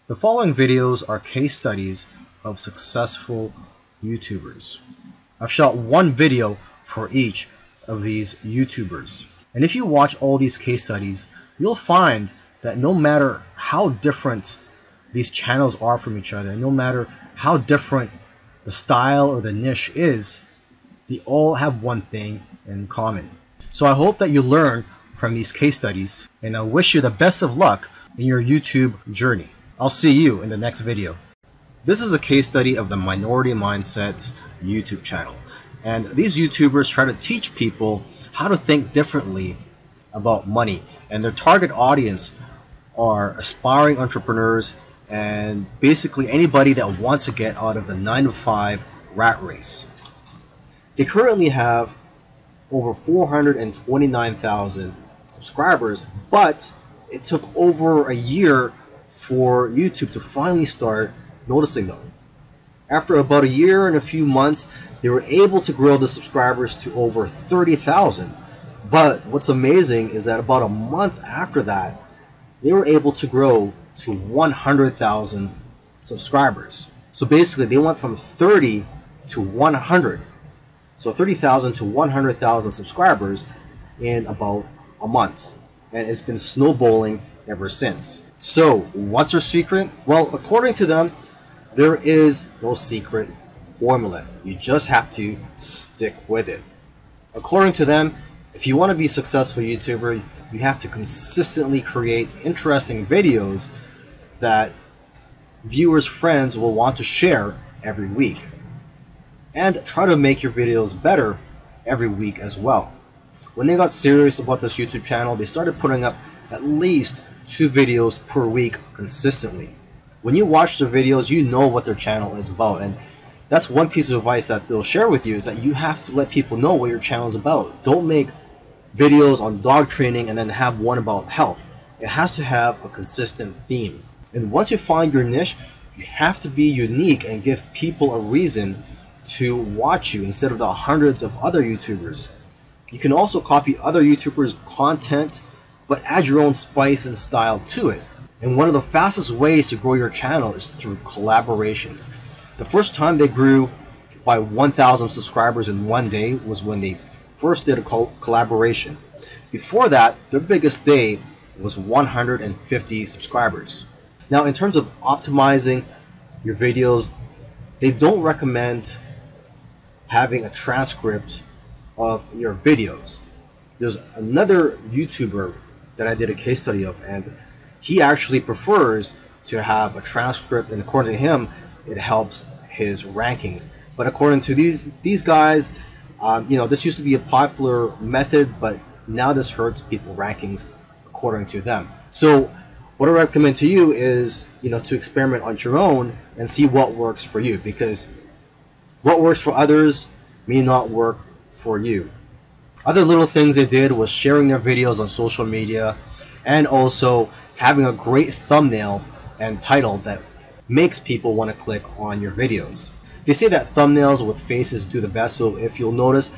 The following videos are case studies of successful YouTubers. I've shot one video for each of these YouTubers. And if you watch all these case studies, you'll find that no matter how different these channels are from each other, no matter how different the style or the niche is, they all have one thing in common. So I hope that you learn from these case studies, and I wish you the best of luck in your YouTube journey. I'll see you in the next video. This is a case study of the Minority Mindset YouTube channel. And these YouTubers try to teach people how to think differently about money. And their target audience are aspiring entrepreneurs and basically anybody that wants to get out of the 9-to-5 rat race. They currently have over 429,000 subscribers, but it took over a year for YouTube to finally start noticing them. After about a year and a few months, they were able to grow the subscribers to over 30,000. But what's amazing is that about a month after that, they were able to grow to 100,000 subscribers. So basically, they went from 30 to 100. So 30,000 to 100,000 subscribers in about a month. And it's been snowballing ever since. So, what's their secret? Well, according to them, there is no secret formula. You just have to stick with it. According to them, if you want to be a successful YouTuber, you have to consistently create interesting videos that viewers' friends will want to share every week. And try to make your videos better every week as well. When they got serious about this YouTube channel, they started putting up at least 2 videos per week consistently. When you watch their videos, you know what their channel is about, and that's one piece of advice that they'll share with you, is that you have to let people know what your channel is about. Don't make videos on dog training and then have one about health. It has to have a consistent theme. And once you find your niche, you have to be unique and give people a reason to watch you instead of the hundreds of other YouTubers. You can also copy other YouTubers' content, but add your own spice and style to it. And one of the fastest ways to grow your channel is through collaborations. The first time they grew by 1,000 subscribers in one day was when they first did a collaboration. Before that, their biggest day was 150 subscribers. Now, in terms of optimizing your videos, they don't recommend having a transcript of your videos. There's another YouTuber that I did a case study of, and he actually prefers to have a transcript, and according to him, it helps his rankings. But according to these guys, this used to be a popular method, but now this hurts people's rankings according to them. So what I recommend to you is, to experiment on your own and see what works for you, because what works for others may not work for you. Other little things they did was sharing their videos on social media and also having a great thumbnail and title that makes people want to click on your videos. They say that thumbnails with faces do the best, so if you'll notice,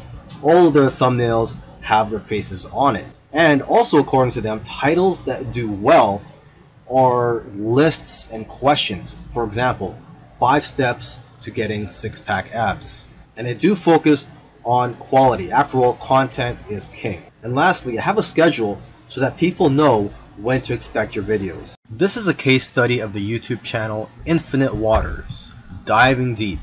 all of their thumbnails have their faces on it. And also, according to them, titles that do well are lists and questions. For example, 5 steps to getting 6-pack abs. And they do focus on quality. After all, content is king. And lastly, have a schedule so that people know when to expect your videos. This is a case study of the YouTube channel Infinite Waters, diving deep.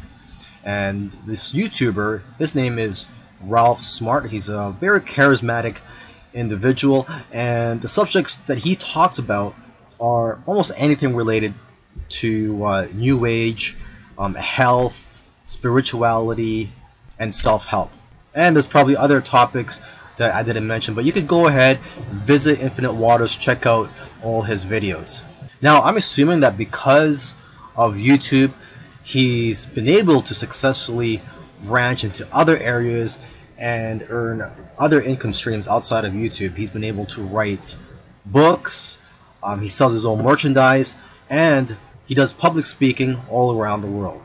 And this YouTuber, his name is Ralph Smart. He's a very charismatic individual, and the subjects that he talks about are almost anything related to New Age, health, spirituality, and self-help. And there's probably other topics that I didn't mention, but you could go ahead, visit Infinite Waters, check out all his videos. Now, I'm assuming that because of YouTube, he's been able to successfully branch into other areas and earn other income streams outside of YouTube. He's been able to write books, he sells his own merchandise, and he does public speaking all around the world.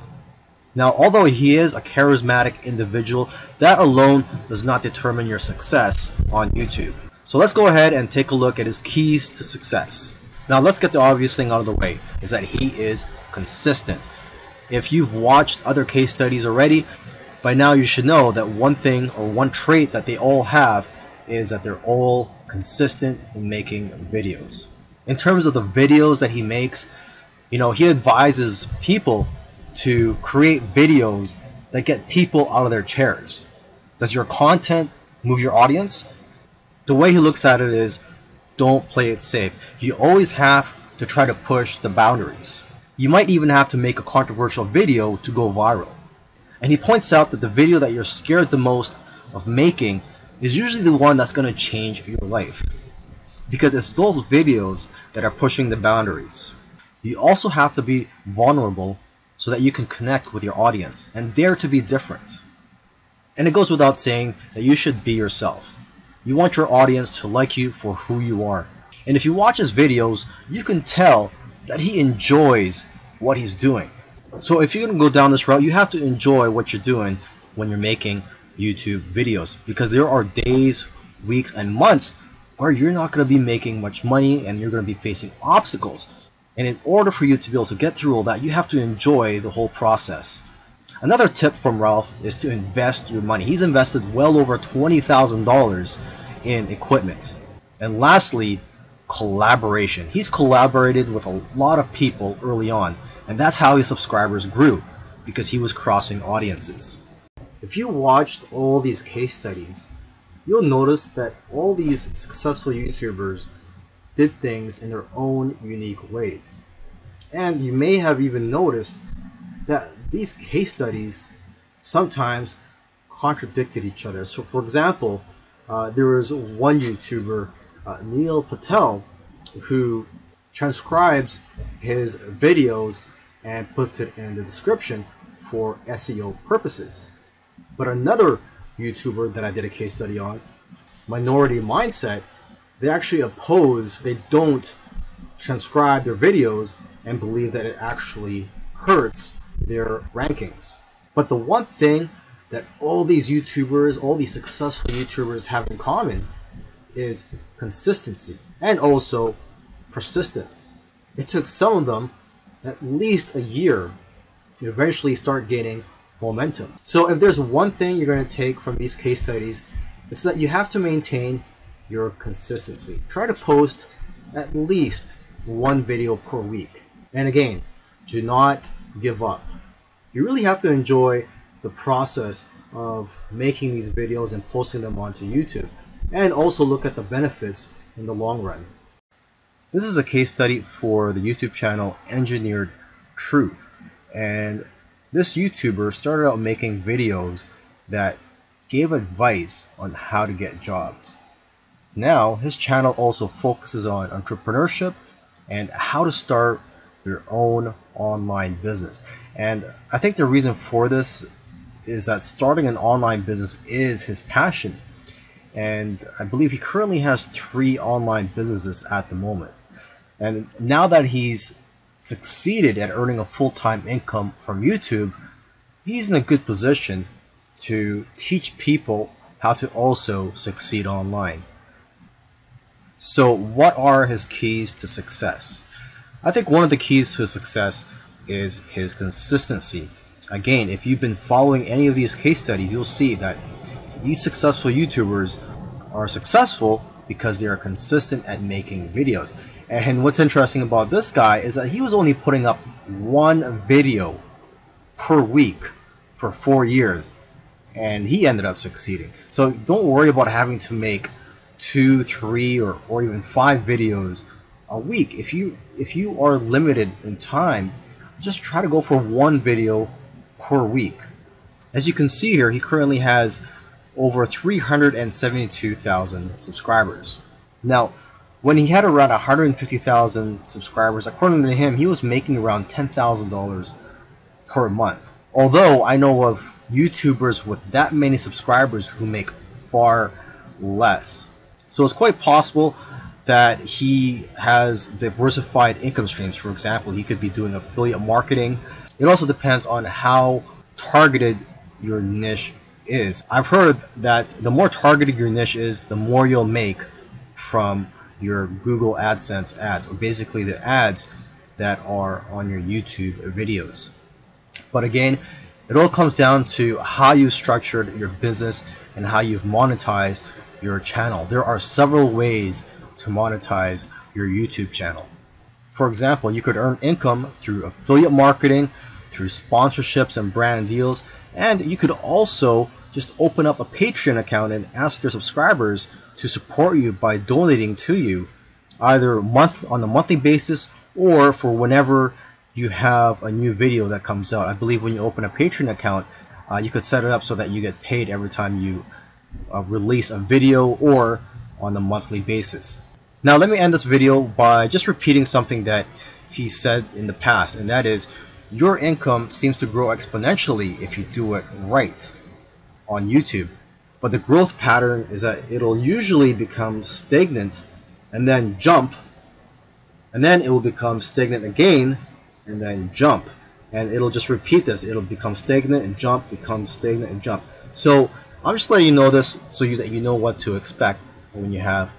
Now, although he is a charismatic individual, that alone does not determine your success on YouTube. So let's go ahead and take a look at his keys to success. Now let's get the obvious thing out of the way, is that he is consistent. If you've watched other case studies already, by now you should know that one thing or one trait that they all have is that they're all consistent in making videos. In terms of the videos that he makes, he advises people to create videos that get people out of their chairs. Does your content move your audience? The way he looks at it is, don't play it safe. You always have to try to push the boundaries. You might even have to make a controversial video to go viral. And he points out that the video that you're scared the most of making is usually the one that's going to change your life, because it's those videos that are pushing the boundaries. You also have to be vulnerable so that you can connect with your audience and dare to be different. And it goes without saying that you should be yourself. You want your audience to like you for who you are. And if you watch his videos, you can tell that he enjoys what he's doing. So if you're going to go down this route, you have to enjoy what you're doing when you're making YouTube videos, because there are days, weeks, and months where you're not going to be making much money and you're going to be facing obstacles. And in order for you to be able to get through all that, you have to enjoy the whole process. Another tip from Ralph is to invest your money. He's invested well over $20,000 in equipment. And lastly, collaboration. He's collaborated with a lot of people early on, and that's how his subscribers grew, because he was crossing audiences. If you watched all these case studies, you'll notice that all these successful YouTubers did things in their own unique ways. And you may have even noticed that these case studies sometimes contradicted each other. So for example, there was one YouTuber, Neil Patel, who transcribes his videos and puts it in the description for SEO purposes. But another YouTuber that I did a case study on, Minority Mindset, they actually they don't transcribe their videos and believe that it actually hurts their rankings. But the one thing that all these YouTubers, all these successful YouTubers have in common is consistency and also persistence. It took some of them at least a year to eventually start gaining momentum. So if there's one thing you're going to take from these case studies, it's that you have to maintain your consistency. Try to post at least one video per week. And again, do not give up. You really have to enjoy the process of making these videos and posting them onto YouTube, and also look at the benefits in the long run. This is a case study for the YouTube channel Engineered Truth, and this YouTuber started out making videos that gave advice on how to get jobs. Now his channel also focuses on entrepreneurship and how to start your own online business. And I think the reason for this is that starting an online business is his passion. And I believe he currently has 3 online businesses at the moment. And now that he's succeeded at earning a full-time income from YouTube, he's in a good position to teach people how to also succeed online. So what are his keys to success? I think one of the keys to success is his consistency. Again, if you've been following any of these case studies, you'll see that these successful YouTubers are successful because they are consistent at making videos. And what's interesting about this guy is that he was only putting up 1 video per week for 4 years, and he ended up succeeding. So don't worry about having to make 2, 3, or even 5 videos a week. If you are limited in time, just try to go for 1 video per week. As you can see here, he currently has over 372,000 subscribers. Now, when he had around 150,000 subscribers, according to him, he was making around $10,000 per month. Although I know of YouTubers with that many subscribers who make far less. So it's quite possible that he has diversified income streams. For example, he could be doing affiliate marketing. It also depends on how targeted your niche is. I've heard that the more targeted your niche is, the more you'll make from your Google AdSense ads, or basically the ads that are on your YouTube videos. But again, it all comes down to how you structured your business and how you've monetized your channel. There are several ways to monetize your YouTube channel. For example, you could earn income through affiliate marketing, through sponsorships and brand deals, and you could also just open up a Patreon account and ask your subscribers to support you by donating to you, either on a monthly basis or for whenever you have a new video that comes out. I believe when you open a Patreon account, you could set it up so that you get paid every time you release a video or on a monthly basis. Now let me end this video by just repeating something that he said in the past, and that is, your income seems to grow exponentially if you do it right on YouTube. But the growth pattern is that it'll usually become stagnant and then jump, and then it will become stagnant again and then jump, and it'll just repeat this. It'll become stagnant and jump, become stagnant and jump. So I'm just letting you know this so that you know what to expect when you have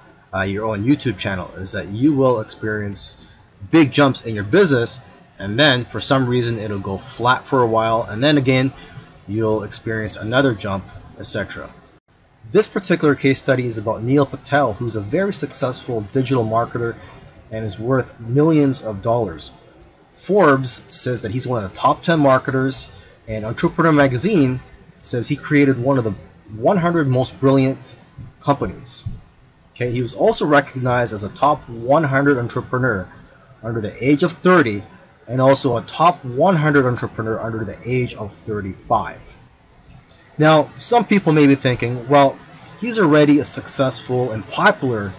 your own YouTube channel, is that you will experience big jumps in your business, and then for some reason it'll go flat for a while, and then again you'll experience another jump, etc. This particular case study is about Neil Patel, who's a very successful digital marketer and is worth millions of dollars. Forbes says that he's one of the top 10 marketers, and Entrepreneur Magazine says he created one of the 100 most brilliant companies. Okay, he was also recognized as a top 100 entrepreneur under the age of 30, and also a top 100 entrepreneur under the age of 35. Now, some people may be thinking, well, he's already a successful and popular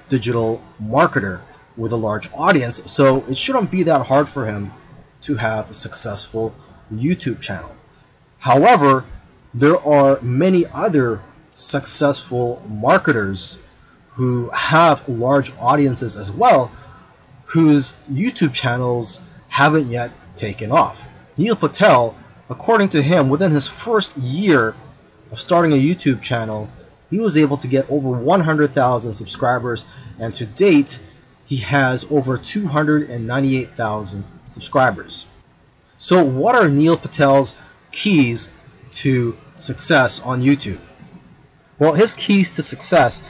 digital marketer with a large audience, so it shouldn't be that hard for him to have a successful YouTube channel. However, there are many other successful marketers who have large audiences as well, whose YouTube channels haven't yet taken off. Neil Patel, according to him, within his first year of starting a YouTube channel, he was able to get over 100,000 subscribers, and to date, he has over 298,000 subscribers. So what are Neil Patel's keys to success on YouTube? Well, his keys to success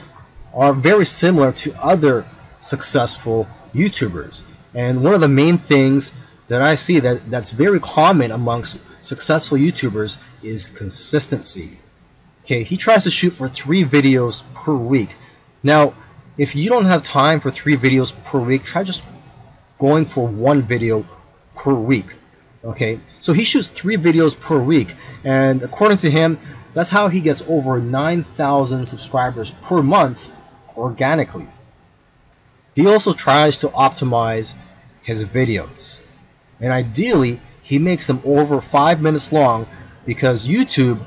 are very similar to other successful YouTubers. And one of the main things that I see that's very common amongst successful YouTubers is consistency. Okay, he tries to shoot for 3 videos per week. Now, if you don't have time for 3 videos per week, try just going for 1 video per week. Okay, so he shoots 3 videos per week, and according to him, that's how he gets over 9,000 subscribers per month organically. He also tries to optimize his videos, and ideally he makes them over 5 minutes long, because YouTube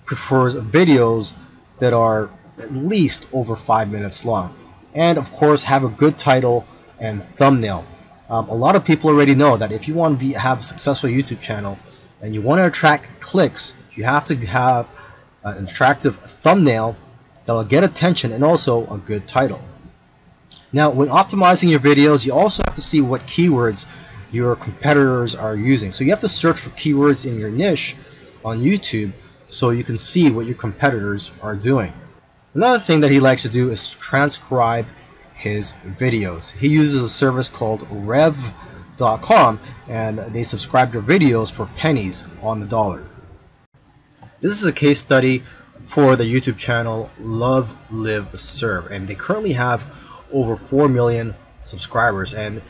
prefers videos that are at least over 5 minutes long, and of course have a good title and thumbnail. A lot of people already know that if you want to have a successful YouTube channel and you want to attract clicks, you have to have an attractive thumbnail that will get attention, and also a good title. Now, when optimizing your videos, you also have to see what keywords your competitors are using. So you have to search for keywords in your niche on YouTube so you can see what your competitors are doing. Another thing that he likes to do is transcribe his videos. He uses a service called rev.com, and they subscribe to videos for pennies on the dollar. This is a case study for the YouTube channel Love, Live, Serve, and they currently have over 4 million subscribers, and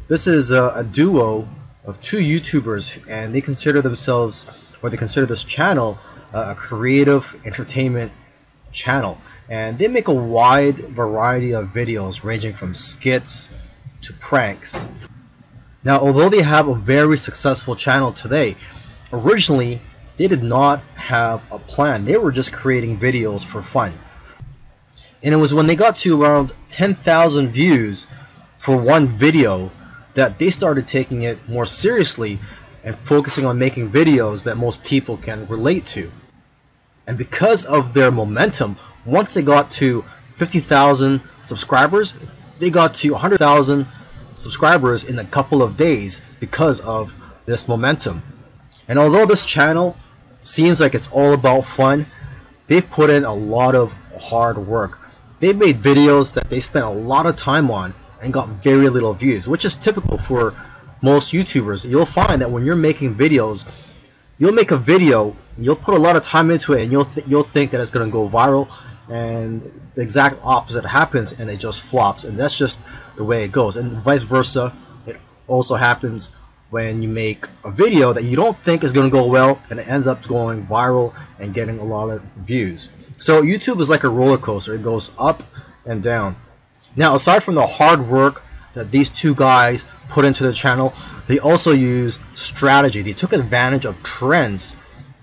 this is a duo of 2 YouTubers, and they consider themselves, or they consider this channel, a creative entertainment channel, and they make a wide variety of videos ranging from skits to pranks. Now, although they have a very successful channel today, originally they did not have a plan. They were just creating videos for fun. And it was when they got to around 10,000 views for one video that they started taking it more seriously and focusing on making videos that most people can relate to. And because of their momentum, once they got to 50,000 subscribers, they got to 100,000 subscribers in a couple of days because of this momentum. And although this channel seems like it's all about fun, they've put in a lot of hard work. They've made videos that they spent a lot of time on and got very little views, which is typical for most YouTubers. You'll find that when you're making videos, you'll make a video, you'll put a lot of time into it, and you'll think that it's going to go viral, and the exact opposite happens and it just flops. And that's just the way it goes. And vice versa, it also happens when you make a video that you don't think is going to go well and it ends up going viral and getting a lot of views. So YouTube is like a roller coaster. It goes up and down. Now, aside from the hard work that these two guys put into the channel, they also used strategy. They took advantage of trends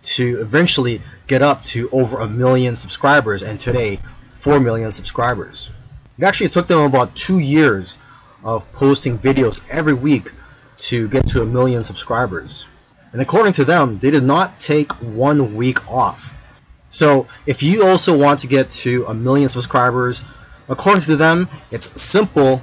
to eventually get up to over 1 million subscribers, and today 4 million subscribers. It actually took them about 2 years of posting videos every week to get to 1 million subscribers. And according to them, they did not take 1 week off. So if you also want to get to 1 million subscribers, according to them, it's simple,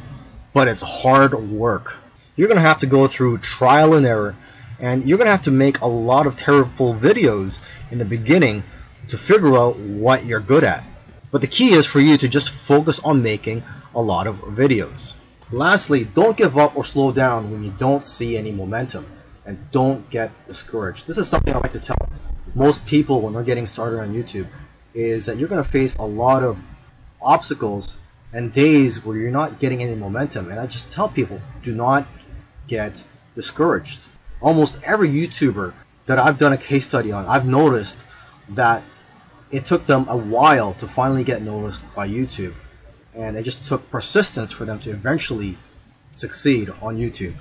but it's hard work. You're going to have to go through trial and error, and you're going to have to make a lot of terrible videos in the beginning to figure out what you're good at. But the key is for you to just focus on making a lot of videos. Lastly, don't give up or slow down when you don't see any momentum, and don't get discouraged. This is something I like to tell most people when they're getting started on YouTube, is that you're going to face a lot of obstacles and days where you're not getting any momentum. And I just tell people, do not get discouraged. Almost every YouTuber that I've done a case study on, I've noticed that it took them a while to finally get noticed by YouTube, and it just took persistence for them to eventually succeed on YouTube.